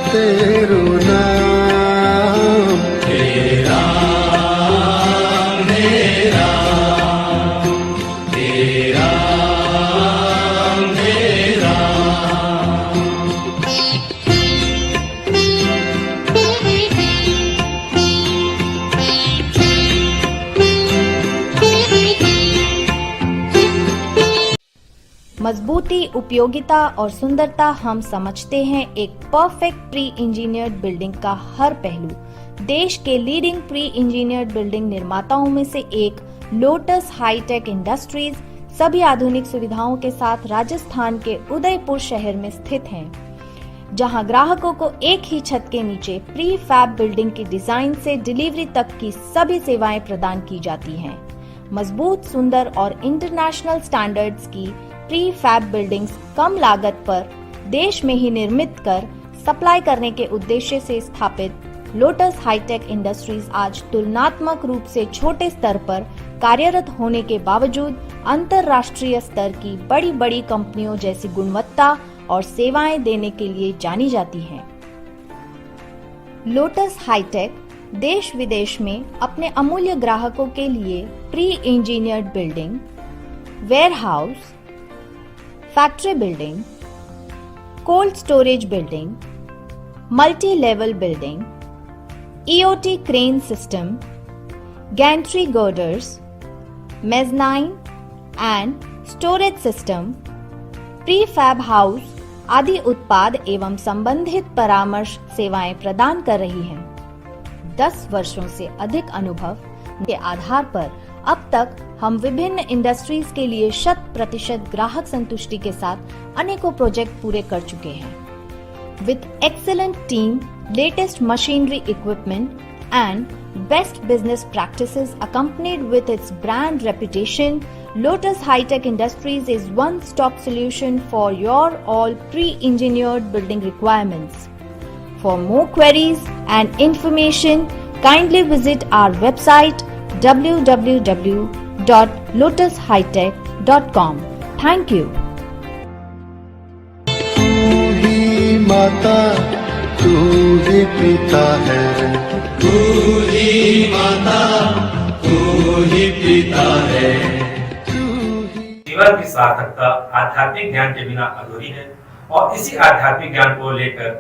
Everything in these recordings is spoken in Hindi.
तेरो नाम तेरा मेरा तेरा मेरा। मजबूती, उपयोगिता और सुंदरता हम समझते हैं एक परफेक्ट प्री इंजीनियर्ड बिल्डिंग का हर पहलू। देश के लीडिंग प्री इंजीनियर्ड बिल्डिंग निर्माताओं में से एक लोटस हाईटेक इंडस्ट्रीज सभी आधुनिक सुविधाओं के साथ राजस्थान के उदयपुर शहर में स्थित है, जहां ग्राहकों को एक ही छत के नीचे प्री फैब बिल्डिंग की डिजाइन से डिलीवरी तक की सभी सेवाएं प्रदान की जाती हैं। मजबूत, सुंदर और इंटरनेशनल स्टैंडर्ड्स की प्री फैब बिल्डिंग्स कम लागत पर देश में ही निर्मित कर सप्लाई करने के उद्देश्य से स्थापित लोटस हाईटेक इंडस्ट्रीज आज तुलनात्मक रूप से छोटे स्तर पर कार्यरत होने के बावजूद अंतर्राष्ट्रीय स्तर की बड़ी बड़ी कंपनियों जैसी गुणवत्ता और सेवाएं देने के लिए जानी जाती हैं। लोटस हाईटेक देश विदेश में अपने अमूल्य ग्राहकों के लिए pre engineered building, warehouse, factory building, cold storage building, multi level building, EOT crane system, gantry girders, mezzanine and storage system, pre fab house आदि उत्पाद एवं संबंधित परामर्श सेवाएं प्रदान कर रही हैं। 10 वर्षों से अधिक अनुभव के आधार पर अब तक हम विभिन्न इंडस्ट्रीज के लिए 100% ग्राहक संतुष्टि के साथ अनेकों प्रोजेक्ट पूरे कर चुके हैं। With excellent team, latest machinery equipment and best business practices accompanied with its brand reputation, Lotus High-Tech Industries is one-stop solution for your all pre-engineered building requirements. For more queries and information, kindly visit our website www.lotushightech.com. Thank you. माता तू ही पिता है, तू ही माता तू ही पिता है। जीवन की सार्थकता आध्यात्मिक ज्ञान के बिना अधूरी है और इसी आध्यात्मिक ज्ञान को लेकर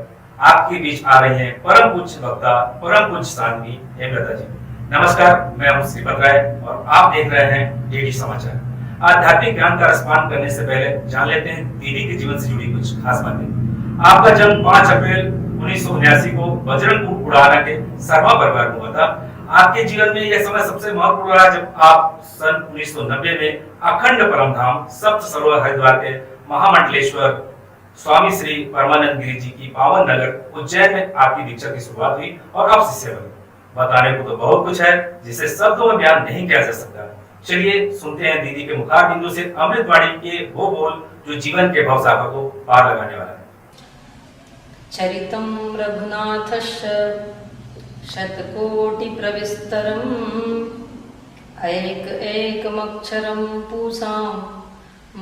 आपके बीच आ रही हैं परम पूज्य वक्ता, परम पूज्य साध्वी हेमलता जी। नमस्कार, मैं हूं श्रीपद राय और आप देख रहे हैं डीडी समाचार। आध्यात्मिक ज्ञान का रसपान करने से पहले जान लेते हैं दीदी के जीवन से जुड़ी कुछ खास बातें। आपका जन्म 5 अप्रैल 1979 को बजरंगपुर उड़ाना के शर्मा परिवार में हुआ था। आपके जीवन में यह समय सबसे महत्वपूर्ण रहा जब आप सन 1990 में अखंड परमधाम सप्त सरोवर हरिद्वार के महामंडलेश्वर स्वामी श्री परमानंद गिरी जी की पावन नगर उज्जैन में आपकी दीक्षा की शुरुआत हुई और अब शिष्य बने। बताने को तो बहुत कुछ है जिसे शब्दों में बयान नहीं किया जा सकता। चलिए सुनते हैं दीदी के मुखार बिंदु से अमृतवाणी के वो बोल जो जीवन के भवसागर को पार लगाने वाला है। चरितं रघुनाथस्य शतकोटि प्रविस्तरम् एकमक्षरं पूसां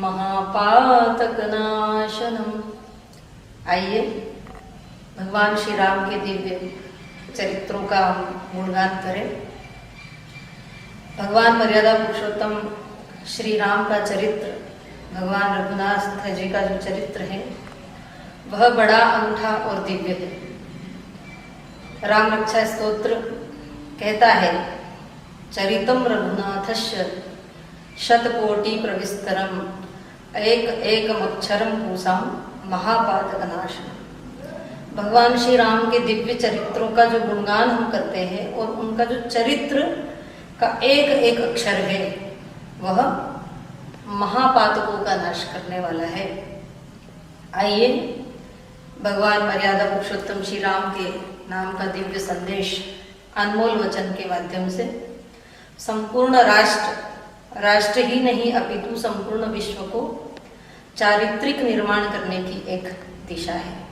महापातकनाशनम्। आइए भगवान श्री राम के दिव्य चरित्रों का हम गुणगान करें। भगवान मर्यादा पुरुषोत्तम श्री राम का चरित्र, भगवान रघुनाथ जी का जो चरित्र है वह बड़ा अनूठा और दिव्य है। राम रक्षा स्तोत्र कहता है, चरितम रघुनाथस्य शतकोटि प्रविस्तरम एकमक्षरम पूसां महापातकनाशनम्। भगवान श्री राम के दिव्य चरित्रों का जो गुणगान हम करते हैं और उनका जो चरित्र का एक एक अक्षर है वह महापातकों का नाश करने वाला है। आइए भगवान मर्यादा पुरुषोत्तम श्री राम के नाम का दिव्य संदेश अनमोल वचन के माध्यम से संपूर्ण राष्ट्र ही नहीं अपितु संपूर्ण विश्व को चारित्रिक निर्माण करने की एक दिशा है।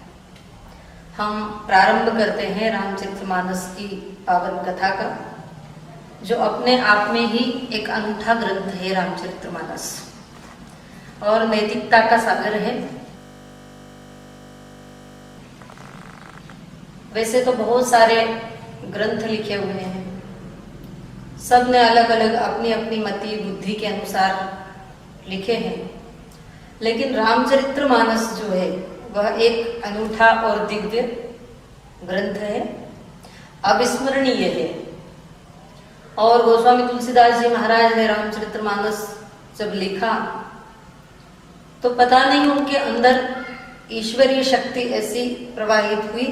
हम प्रारंभ करते हैं रामचरितमानस की पावन कथा का, जो अपने आप में ही एक अनूठा ग्रंथ है। रामचरितमानस और नैतिकता का सागर है। वैसे तो बहुत सारे ग्रंथ लिखे हुए हैं, सब ने अलग अलग अपनी अपनी मति बुद्धि के अनुसार लिखे हैं, लेकिन रामचरितमानस जो है वह एक अनूठा और दिव्य ग्रंथ है, अविस्मरणीय है। और गोस्वामी तुलसीदास जी महाराज ने रामचरितमानस जब लिखा तो पता नहीं उनके अंदर ईश्वरीय शक्ति ऐसी प्रवाहित हुई,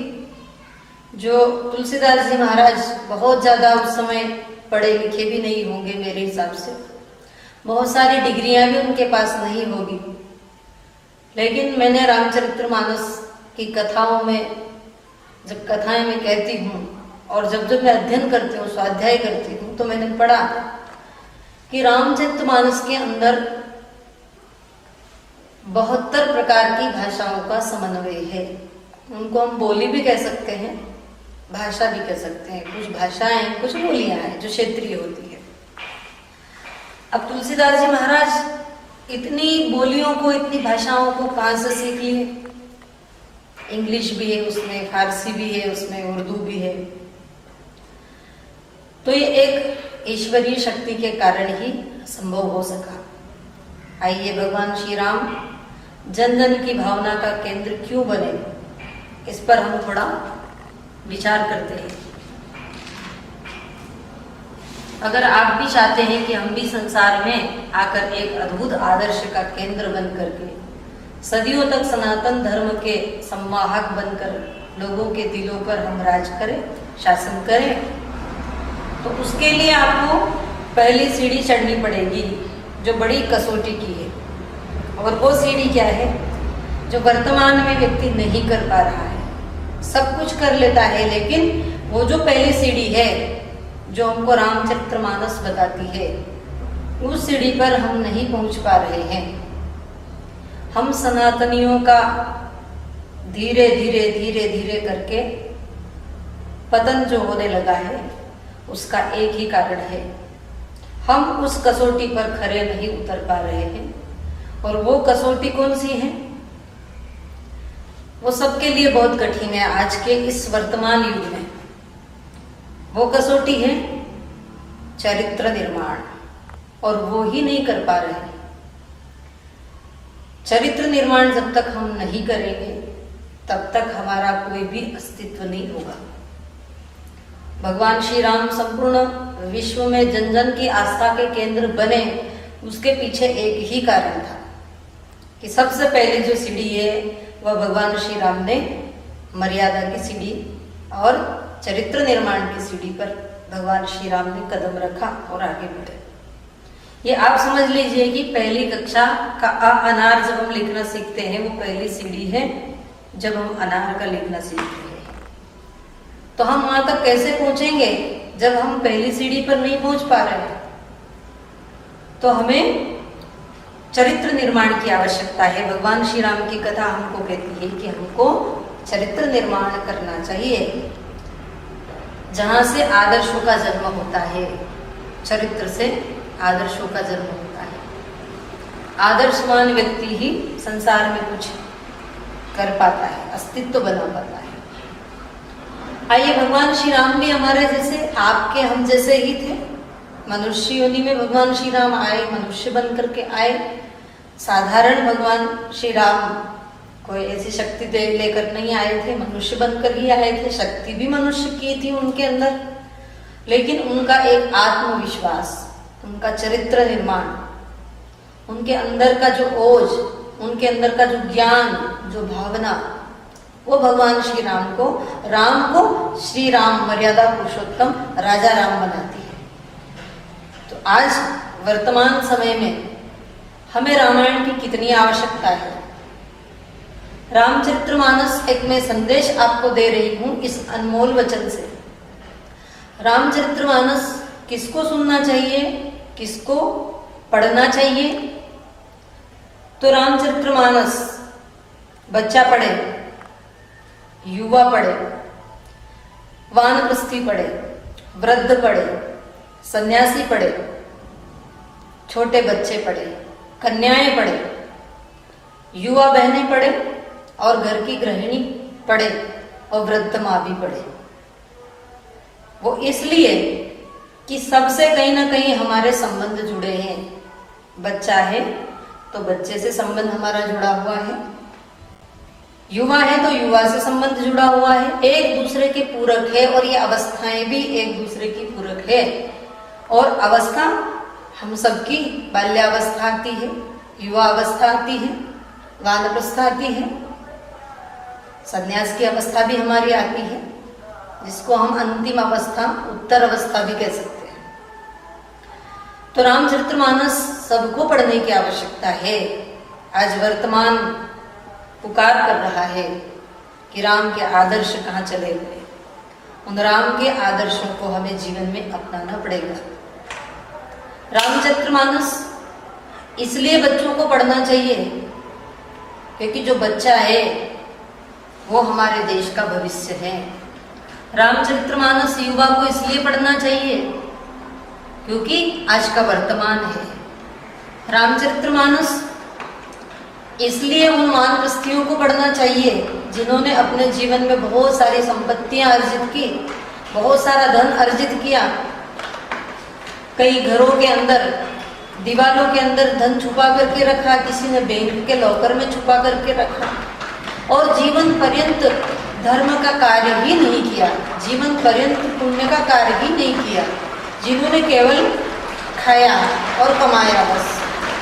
जो तुलसीदास जी महाराज बहुत ज्यादा उस समय पढ़े लिखे भी नहीं होंगे मेरे हिसाब से, बहुत सारी डिग्रियां भी उनके पास नहीं होगी, लेकिन मैंने रामचरितमानस की कथाओं में, जब कथाएं मैं कहती हूँ और जब जब मैं अध्ययन करती हूँ, स्वाध्याय करती हूँ, तो मैंने पढ़ा कि रामचरितमानस के अंदर 72 प्रकार की भाषाओं का समन्वय है। उनको हम बोली भी कह सकते हैं, भाषा भी कह सकते हैं। कुछ भाषाएं, कुछ बोलियां हैं जो क्षेत्रीय होती है। अब तुलसीदास जी महाराज इतनी बोलियों को, इतनी भाषाओं को कहाँ से सीख लिए? इंग्लिश भी है उसमें, फारसी भी है उसमें, उर्दू भी है। तो ये एक ईश्वरीय शक्ति के कारण ही संभव हो सका। आइए भगवान श्री राम जन जन की भावना का केंद्र क्यों बने, इस पर हम थोड़ा विचार करते हैं। अगर आप भी चाहते हैं कि हम भी संसार में आकर एक अद्भुत आदर्श का केंद्र बन करके सदियों तक सनातन धर्म के संवाहक बनकर लोगों के दिलों पर हम राज करें, शासन करें, तो उसके लिए आपको पहली सीढ़ी चढ़नी पड़ेगी जो बड़ी कसौटी की है। और वो सीढ़ी क्या है? जो वर्तमान में व्यक्ति नहीं कर पा रहा है, सब कुछ कर लेता है, लेकिन वो जो पहली सीढ़ी है जो हमको रामचरितमानस बताती है, उस सीढ़ी पर हम नहीं पहुंच पा रहे हैं। हम सनातनियों का धीरे धीरे धीरे धीरे करके पतन जो होने लगा है, उसका एक ही कारण है, हम उस कसौटी पर खरे नहीं उतर पा रहे हैं। और वो कसौटी कौन सी है? वो सबके लिए बहुत कठिन है आज के इस वर्तमान युग में। वो कसौटी है चरित्र निर्माण, और वो ही नहीं कर पा रहे हैं। चरित्र निर्माण जब तक हम नहीं करेंगे, तब तक हमारा कोई भी अस्तित्व नहीं होगा। भगवान श्री राम संपूर्ण विश्व में जन जन की आस्था के केंद्र बने, उसके पीछे एक ही कारण था कि सबसे पहले जो सीढ़ी है वह भगवान श्री राम ने मर्यादा की सीढ़ी और चरित्र निर्माण की सीढ़ी पर भगवान श्री राम ने कदम रखा और आगे बढ़े। ये आप समझ लीजिए कि पहली कक्षा का अ अनार जब हम लिखना सीखते हैं, वो पहली सीढ़ी है जब हम अनार का लिखना सीखते हैं। तो हम वहां तक कैसे पहुंचेंगे जब हम पहली सीढ़ी पर नहीं पहुंच पा रहे हैं? तो हमें चरित्र निर्माण की आवश्यकता है। भगवान श्री राम की कथा हमको कहती है कि हमको चरित्र निर्माण करना चाहिए, जहां से आदर्शों का जन्म होता है। चरित्र से आदर्शों का जन्म होता है। आदर्शवान व्यक्ति ही संसार में कुछ कर पाता है, अस्तित्व बना पाता है। आइए, भगवान श्री राम भी हमारे जैसे, आपके हम जैसे ही थे। मनुष्य योनि में भगवान श्री राम आए, मनुष्य बन करके आए। साधारण भगवान श्री राम कोई ऐसी शक्ति लेकर नहीं आए थे, मनुष्य बनकर ही आए थे। शक्ति भी मनुष्य की थी उनके अंदर, लेकिन उनका एक आत्मविश्वास, उनका चरित्र निर्माण, उनके अंदर का जो ओज, उनके अंदर का जो ज्ञान, जो भावना, वो भगवान श्री राम को श्री राम मर्यादा पुरुषोत्तम राजा राम बनाती है। तो आज वर्तमान समय में हमें रामायण की कितनी आवश्यकता है। रामचरितमानस एक मैं संदेश आपको दे रही हूं इस अनमोल वचन से। रामचरितमानस किसको सुनना चाहिए, किसको पढ़ना चाहिए? तो रामचरितमानस बच्चा पढ़े, युवा पढ़े, वानप्रस्थी पढ़े, वृद्ध पढ़े, सन्यासी पढ़े, छोटे बच्चे पढ़े, कन्याएं पढ़े, युवा बहनें पढ़े और घर की गृहिणी पढ़े और वृद्ध माँ भी पढ़े। वो इसलिए कि सबसे कहीं ना कहीं हमारे संबंध जुड़े हैं। बच्चा है तो बच्चे से संबंध हमारा जुड़ा हुआ है, युवा है तो युवा से संबंध जुड़ा हुआ है, एक दूसरे के पूरक है और ये अवस्थाएं भी एक दूसरे की पूरक है। और अवस्था हम सबकी बाल्यावस्था आती है, युवा अवस्था आती है, वानप्रस्था आती है, संन्यास की अवस्था भी हमारी आती है, जिसको हम अंतिम अवस्था उत्तर अवस्था भी कह सकते हैं। तो रामचरितमानस सबको पढ़ने की आवश्यकता है। आज वर्तमान पुकार कर रहा है कि राम के आदर्श कहाँ चले गए। उन राम के आदर्शों को हमें जीवन में अपनाना पड़ेगा। रामचरितमानस इसलिए बच्चों को पढ़ना चाहिए क्योंकि जो बच्चा है वो हमारे देश का भविष्य है। रामचरितमानस युवा को इसलिए पढ़ना चाहिए क्योंकि आज का वर्तमान है। रामचरितमानस इसलिए उन वानप्रस्थियों को पढ़ना चाहिए जिन्होंने अपने जीवन में बहुत सारी संपत्तियां अर्जित की, बहुत सारा धन अर्जित किया, कई घरों के अंदर दीवारों के अंदर धन छुपा करके रखा, किसी ने बैंक के लॉकर में छुपा करके रखा और जीवन पर्यंत धर्म का कार्य ही नहीं किया, जीवन पर्यंत पुण्य का कार्य ही नहीं किया, जिन्होंने केवल खाया और कमाया बस,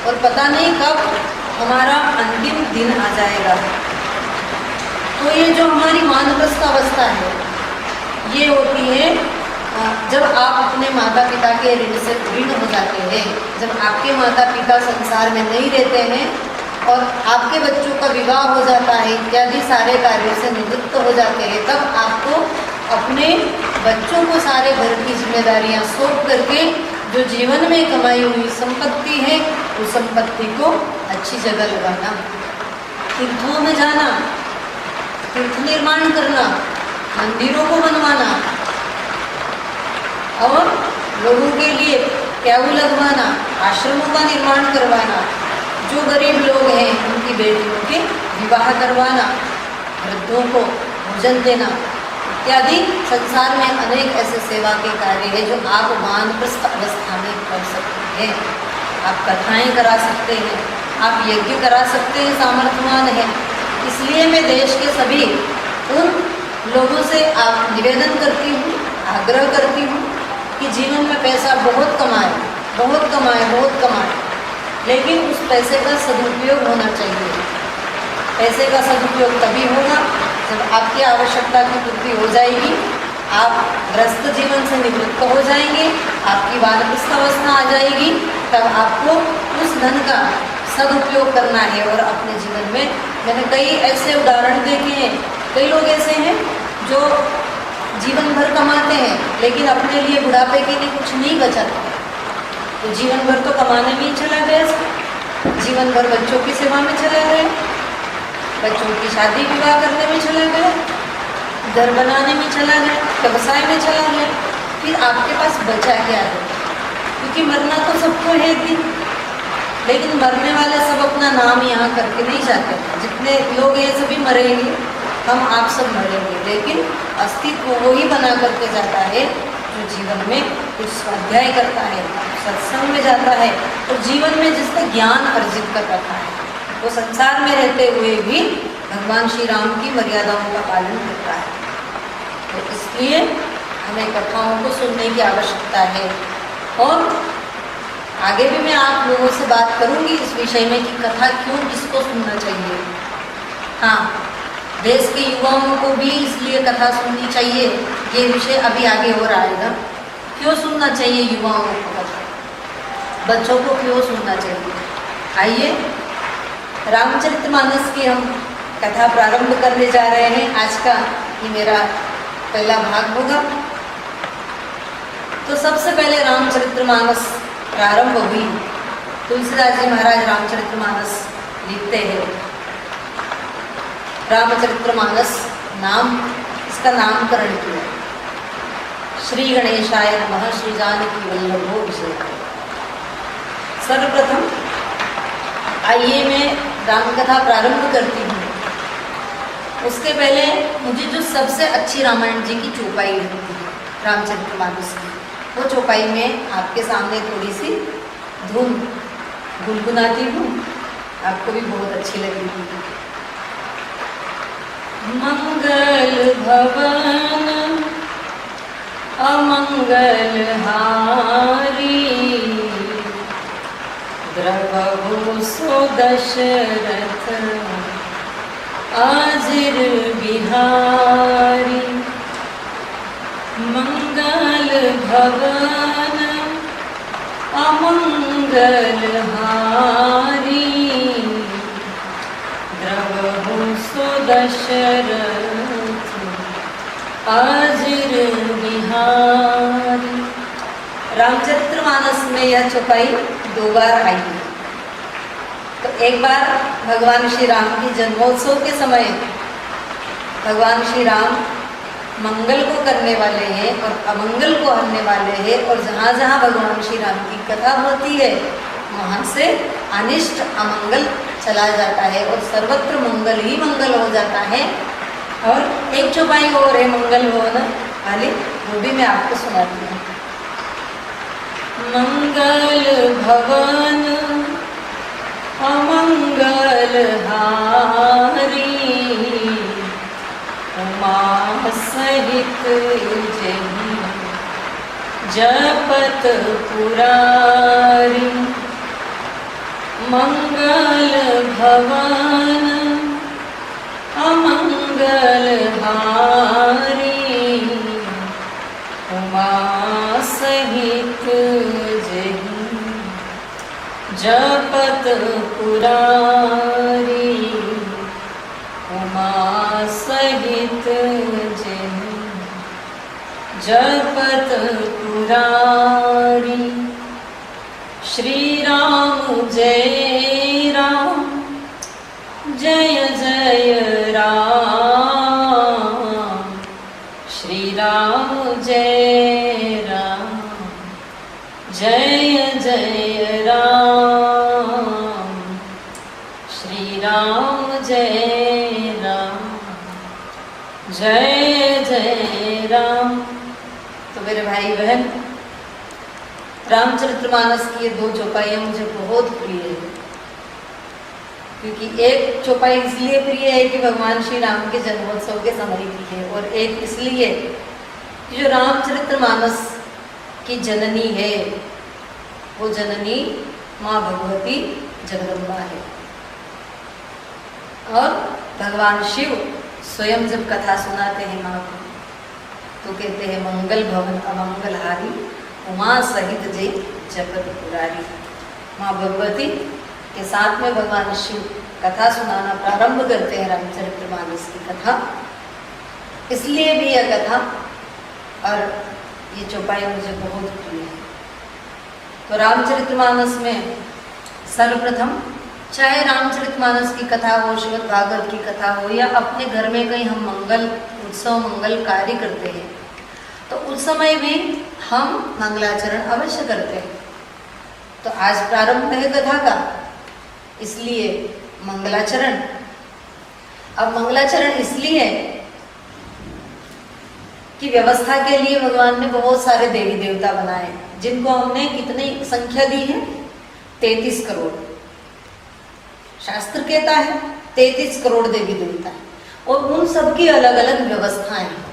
और पता नहीं कब हमारा अंतिम दिन आ जाएगा। तो ये जो हमारी वानप्रस्थ अवस्था है ये होती है जब आप अपने माता पिता के ऋण से ऋण हो जाते हैं, जब आपके माता पिता संसार में नहीं रहते हैं और आपके बच्चों का विवाह हो जाता है इत्यादि सारे कार्यों से निवृत्त हो जाते हैं, तब आपको अपने बच्चों को सारे घर की जिम्मेदारियां सौंप करके जो जीवन में कमाई हुई संपत्ति है उस संपत्ति को अच्छी जगह लगाना, तीर्थों में जाना, तीर्थ निर्माण करना, मंदिरों को बनवाना और लोगों के लिए प्याऊ लगवाना, आश्रमों का निर्माण करवाना, जो गरीब लोग हैं उनकी बेटियों के विवाह करवाना, वृद्धों को भोजन देना इत्यादि संसार में अनेक ऐसे सेवा के कार्य हैं जो आप वानप्रस्थ अवस्था में कर सकते हैं। आप कथाएं करा सकते हैं, आप यज्ञ करा सकते हैं, सामर्थ्यवान है। इसलिए मैं देश के सभी उन लोगों से आप निवेदन करती हूँ, आग्रह करती हूँ कि जीवन में पैसा बहुत कमाए, बहुत कमाए, बहुत कमाए, लेकिन उस पैसे का सदुपयोग होना चाहिए। पैसे का सदुपयोग तभी होगा जब आपकी आवश्यकता की पूर्ति हो जाएगी, आप ग्रस्त जीवन से निवृत्त हो जाएंगे, आपकी वानप्रस्थ अवस्था आ जाएगी, तब आपको उस धन का सदुपयोग करना है। और अपने जीवन में मैंने कई ऐसे उदाहरण देखे हैं, कई लोग ऐसे हैं जो जीवन भर कमाते हैं लेकिन अपने लिए बुढ़ापे के लिए कुछ नहीं बचाते, तो जीवन भर तो कमाने में ही चला गया, जीवन भर बच्चों की सेवा में चला गया, बच्चों की शादी विवाह करने में चला गया, घर बनाने में चला गया, व्यवसाय में चला गया, फिर आपके पास बचा क्या है? क्योंकि मरना तो सबको है एक दिन, लेकिन मरने वाले सब अपना नाम यहाँ करके नहीं जाते। जितने लोग ये सभी मरेंगे, हम आप सब मरेंगे, लेकिन अस्तित्व वही बना करके जाता है जो जीवन में कुछ स्वाध्याय करता है, सत्संग में जाता है और जीवन में जिसने ज्ञान अर्जित कर रखा है वो संसार में रहते हुए भी भगवान श्री राम की मर्यादाओं का पालन करता है। तो इसलिए हमें कथाओं को सुनने की आवश्यकता है। और आगे भी मैं आप लोगों से बात करूंगी इस विषय में कि कथा क्यों किसको सुनना चाहिए। हाँ, देश के युवाओं को भी इसलिए कथा सुननी चाहिए, ये विषय अभी आगे हो रहा है। क्यों सुनना चाहिए युवाओं को कथा, बच्चों को क्यों सुनना चाहिए? आइए रामचरितमानस की हम कथा प्रारंभ करने जा रहे हैं। आज का ये मेरा पहला भाग होगा। तो सबसे पहले रामचरितमानस प्रारंभ हुई, तुलसीदास जी महाराज रामचरितमानस लिखते हैं। रामचरितमानस नाम, इसका नामकरण किया श्री गणेशाय नमः श्री जानकी वल्लभो विषय। सर्वप्रथम आइए मैं रामकथा प्रारंभ करती हूँ। उसके पहले मुझे जो सबसे अच्छी रामायण जी की चौपाई लगती है रामचरितमानस की, वो चौपाई में आपके सामने थोड़ी सी धुन गुनगुनाती हूँ, आपको भी बहुत अच्छी लगेगी। मंगल भवन अमंगल हारी, द्रवहु सो दशरथ आजिर बिहारी। मंगल भवन अमंगल हारी, द्रवहु सो दशरथ आजिर बिहारी। रामचरितमानस में यह चौपाई 2 बार आई है। तो एक बार भगवान श्री राम की जन्मोत्सव के समय भगवान श्री राम मंगल को करने वाले हैं और अमंगल को हरने वाले हैं, और जहाँ जहाँ भगवान श्री राम की कथा होती है वहाँ से अनिष्ट अमंगल चला जाता है और सर्वत्र मंगल ही मंगल हो जाता है। और एक चौपाई और है मंगल भवन वाली, वो भी मैं आपको सुनाती हूँ। मंगल भवन अमंगल हारी, उमा सहित जही जपत पुरारी। मंगल भवन अमंगल हारी, उमा सहित जही जपत पुरारी। उमा सहित जही जपत पुरारी। श्री राम जय राम जय जय राम, श्री राम जय राम जय जय राम, श्री राम जय राम जय जय राम। तो मेरे भाई बहन, रामचरितमानस की ये 2 चौपाइयाँ मुझे बहुत प्रिय है, क्योंकि एक चौपाई इसलिए प्रिय है कि भगवान श्री राम के जन्मोत्सव के समय की है, और एक इसलिए कि जो रामचरितमानस की जननी है वो जननी माँ भगवती जगदम्बा है। और भगवान शिव स्वयं जब कथा सुनाते हैं माँ को तो कहते हैं मंगल भवन अमंगल हारी, उमा सहित जय जपत पुरारी। माँ भगवती के साथ में भगवान शिव कथा सुनाना प्रारंभ करते हैं रामचरितमानस की कथा, इसलिए भी यह कथा और ये चौपाई मुझे बहुत प्रिय है। तो रामचरितमानस में सर्वप्रथम, चाहे रामचरितमानस की कथा हो, श्रीमद् भागवत की कथा हो, या अपने घर में कहीं हम मंगल उत्सव मंगल कार्य करते हैं तो उस समय भी हम मंगलाचरण अवश्य करते हैं। तो आज प्रारंभ है कथा का, इसलिए मंगलाचरण। अब मंगलाचरण इसलिए कि व्यवस्था के लिए भगवान ने बहुत सारे देवी देवता बनाए, जिनको हमने कितनी संख्या दी है, 33 करोड़। शास्त्र कहता है 33 करोड़ देवी देवता है, और उन सबकी अलग अलग व्यवस्थाएं हैं।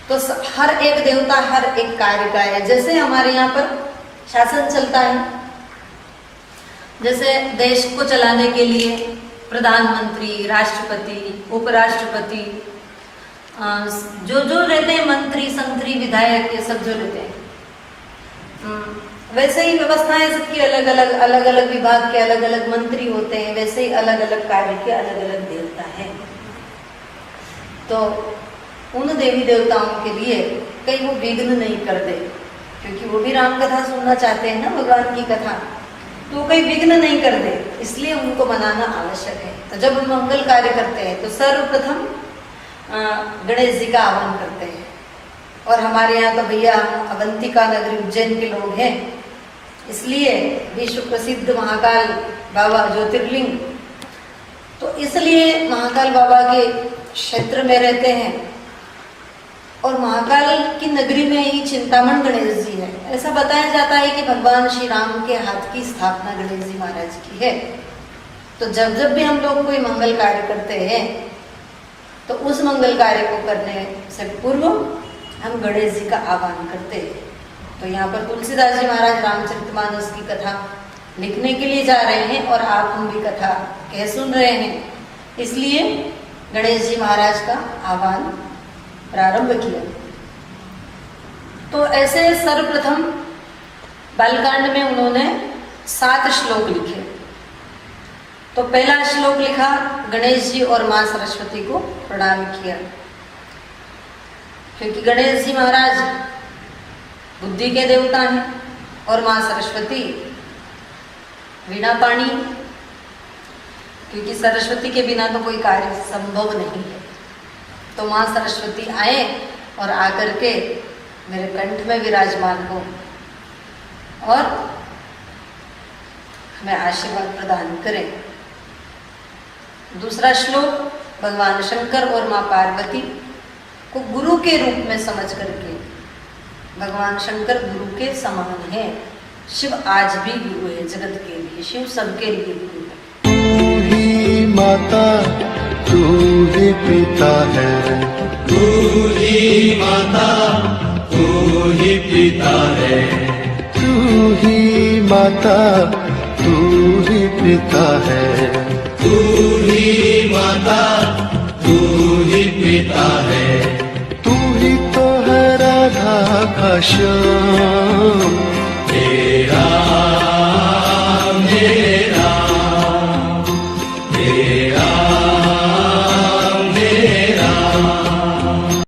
तो हर एक देवता हर एक कार्य का है। जैसे हमारे यहाँ पर शासन चलता है, जैसे देश को चलाने के लिए प्रधानमंत्री, राष्ट्रपति, उपराष्ट्रपति, जो जो रहते हैं, मंत्री, संतरी, विधायक, ये सब जो रहते हैं, वैसे ही व्यवस्थाएं सबकी अलग अलग विभाग के अलग अलग मंत्री होते हैं, वैसे ही अलग अलग कार्य के अलग अलग देवता हैं। तो उन देवी देवताओं के लिए कहीं वो विघ्न नहीं कर दे, क्योंकि वो भी राम कथा सुनना चाहते हैं ना, भगवान की कथा, तो कहीं विघ्न नहीं कर दे, इसलिए उनको मनाना आवश्यक है। तो जब हम मंगल कार्य करते हैं तो सर्वप्रथम गणेश जी का आह्वान करते हैं। और हमारे यहाँ तो भैया अवंतिका नगरी उज्जैन के लोग हैं, इसलिए विश्व प्रसिद्ध महाकाल बाबा ज्योतिर्लिंग तो इसलिए महाकाल बाबा के क्षेत्र में रहते हैं और महाकाल की नगरी में ही चिंतामण गणेश जी है। ऐसा बताया जाता है कि भगवान श्री राम के हाथ की स्थापना गणेश जी महाराज की है। तो जब जब भी हम लोग कोई मंगल कार्य करते हैं तो उस मंगल कार्य को करने से पूर्व हम गणेश जी का आह्वान करते हैं। तो यहाँ पर तुलसीदास जी महाराज रामचरितमानस की कथा लिखने के लिए जा रहे हैं और आप हम भी कथा कह सुन रहे हैं, इसलिए गणेश जी महाराज का आह्वान प्रारंभ किया। तो ऐसे सर्वप्रथम बालकांड में उन्होंने 7 श्लोक लिखे। तो पहला श्लोक लिखा, गणेश जी और मां सरस्वती को प्रणाम किया, क्योंकि गणेश जी महाराज बुद्धि के देवता हैं और मां सरस्वती वीणा पाणी, क्योंकि सरस्वती के बिना तो कोई कार्य संभव नहीं है। तो मां सरस्वती आए और आकर के मेरे कंठ में विराजमान हो और हमें आशीर्वाद प्रदान करें। दूसरा श्लोक, भगवान शंकर और मां पार्वती को गुरु के रूप में समझ करके, भगवान शंकर गुरु के समान है, शिव आज भी गुरु है जगत के लिए, शिव सबके लिए गुरु है। तू ही माता तू ही पिता है, तू ही माता तू ही पिता है, तू ही माता तू ही पिता है, तू ही माता तू ही पिता है, तू ही तो है राधा का श्याम,